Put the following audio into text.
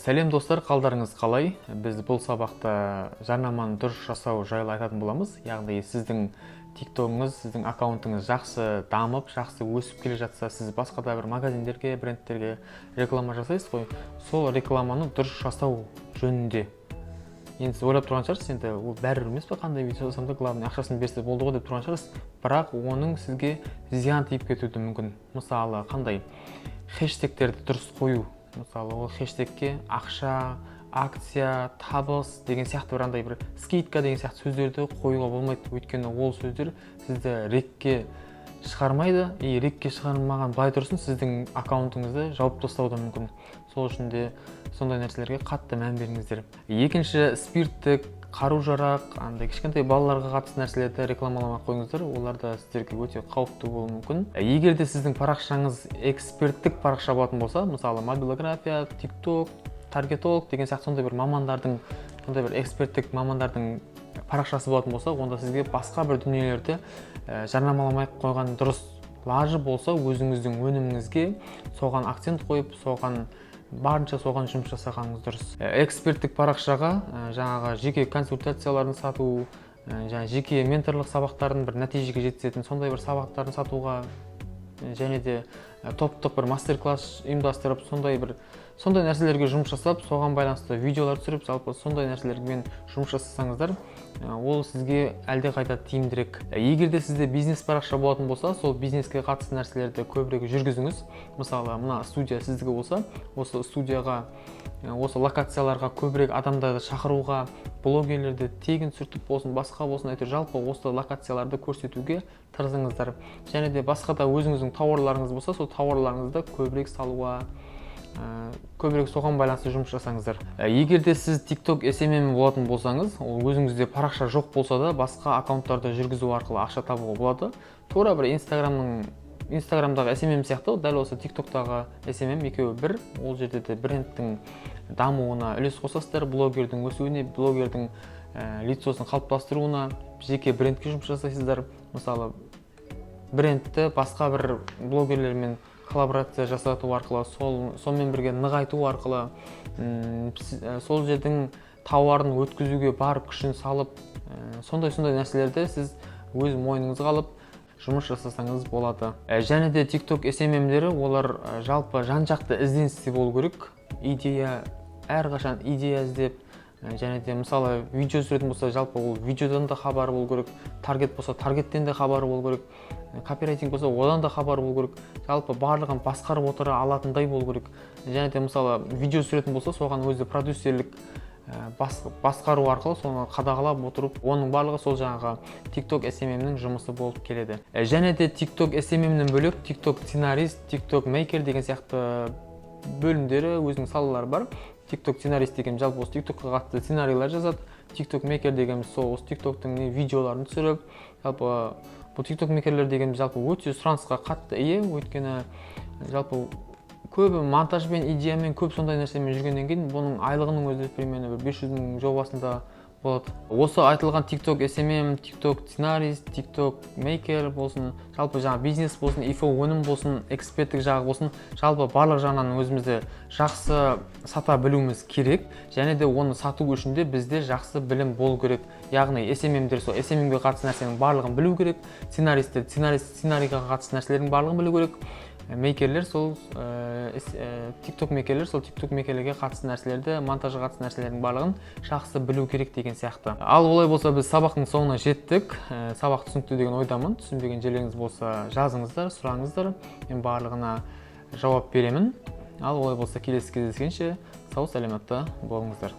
Сәлем достар, қалдарыңыз қалай? Біз бұл сабақта жарнаманы дұрыс жасау жайлы айтатын боламыз. Яғни сіздің TikTok-ыңыз, сіздің аккаунтыңыз жақсы дамып, жақсы өсіп келе жатса, сіз басқа да бір магазиндерге, брендтерге реклама жасайсыз ғой. Сол рекламаны дұрыс жасау жөнінде. Енді сіз ойлап тұрған шығарсыз, енді ол бәрібір емес пе, қандай видео жасасам да главный ақшасын берсе болды ғой деп тұрған шығарсыз. Бірақ оның сізге зиян тиіп кетуі мүмкін. Мысалы, қандай хэштегтерді дұрыс қою. Мысалы, ол хэштегке ақша, акция, табыс деген сияқты бір андай бір скидка деген сияқты сөздерді қоюға болмайды. Өйткені ол сөздер сізді рекке шығармайды, рекке шығармаған былай тұрсын, сіздің аккаунтыңызды жауып тастауы да мүмкін. Сол үшін де сондай нәрселерге қатты мән беріңіздер. Екінші, спирттік, қару-жарақ, андай кішкентай балаларға қатысты нәрселерді рекламаламай қойыңыздар. Олар да сіздерге өте қауіпті болуы мүмкін. Егер де сіздің парақшаңыз эксперттік парақша болатын болса, мысалы мобилография, TikTok, таргетолог деген сияқты сондай бір мамандардың, сондай бір эксперттік мамандардың парақшасы болатын болса, онда сізге басқа бір дүниелерді жарнамаламай қойған дұрыс. Лажы болса, өзіңіздің өніміңізге соған акцент қойып, барынша соған жұмыс жасағаныңыз дұрыс. Эксперттік парақшаға жаңағы жеке консультацияларын сату, жеке менторлық сабақтарын бір нәтижеге жеткізетін сондай бір сабақтарын сатуға және де топтық бір мастер-класс ұйымдастырып, сондай нәрселерге жұмыс жасап, соған байланысты видеолар түсіріп, жалпы сондай нәрселермен жұмыс жасасаңыздар, ол сізге әлде қайда тиімдірек. Егер де сізде бизнес парақша болатын болса, сол бизнеске қатысты нәрселерді көбірек жүргізіңіз. Мысалы, мына студия сіздікі болса, осы студияға, осы локацияларға көбірек адамдарды шақыруға, блогерлерді тегін сүртіп болсын, басқа болсын, әйтеуір жалпы осы локацияларды көрсетуге тырысыңыздар. Және де басқа да өзіңіздің тауарларыңыз болса, сол тауарларыңызды көбірек салуға, көбірек соған байланысты жұмыс жасаңыздар. Егер де сіз TikTok SMM болатын болсаңыз, ол өзіңізде парақша жоқ болса да, басқа аккаунттарды жүргізу арқылы ақша табуға болады. Тура бір Instagramдағы SMM сияқты, дәл осы TikTokтағы SMM екеуі бір. Ол жерде де брендтің дамуына үлес қосасыздар, блогердің өсуіне, блогердің лицосын қалыптастыруына, жеке брендке жұмыс жасайсыздар. Мысалы, брендті басқа бір блогерлермен коллаборация жасату арқылы, сонымен бірге нығайту арқылы, сол жердің тауарын өткізуге бар күшін салып, сондай нәрселерді сіз өз мойныңызға алып жұмыс жасасаңыз болады. Және де TikTok SMM-дері олар жалпы жан-жақты ізденісте болу керек. Әрқашан идея іздеп, және де мысалы видео түсіретін болса, жалпы ол видеодан да хабары болу керек, таргет болса таргеттен де хабары болу керек, копирайтинг болса одан да хабары болу керек, жалпы барлығын басқарып отыра алатындай болу керек. Және де мысалы видео түсіретін болса, соған өзі продюсерлік басқару арқылы соны қадағалап отырып, оның барлығы сол жаңағы TikTok SMM-нің жұмысы болып келеді. Және де TikTok SMM-нен бөлек TikTok сценарист, TikTok maker деген сияқты бөлімдері, өзінің салалары бар. TikTok сценарист деген жалпы осы TikTok-қа қатысты сценарийлер жазады. TikTok maker дегеніміз сол осы TikTok-тың видеоларын түсіріп, жалпы бұл TikTok maker-лер дегеніміз жалпы өте сұранысқа қатты ие, өйткені жалпы көбі монтажбен, идеямен, көп сондай нәрсемен жүргеннен кейін, бұның айлығының өзі примерно 500 мың жобасында болады. Осы айтылған TikTok SMM, TikTok сценарист, TikTok maker болсын, жалпы жаңа бизнес болсын, info өнім болсын, эксперттік жағы болсын, жалпы барлық жағынан өзімізді жақсы сата білуіміз керек. Және де оны сату үшін де бізде жақсы білім болу керек. Яғни SMM-дер сол SMM-ге қатысты нәрсенің барлығын білу керек, сценаристер сценарийға қатысты нәрселердің барлығын білу керек. Мейкерлер сол TikTok мейкерлер сол TikTok мейкерлерге қатысты нәрселерді, монтажға қатысты нәрселердің барлығын жақсы білу керек деген сияқты. Ал олай болса, біз сабақтың соңына жеттік. Сабақ түсінікті деген ойдамын. Түсінбеген жерлеріңіз болса, жазыңыздар, сұраңыздар. Мен барлығына жауап беремін. Ал олай болса, келесі кездескенше сау саламатта болыңыздар.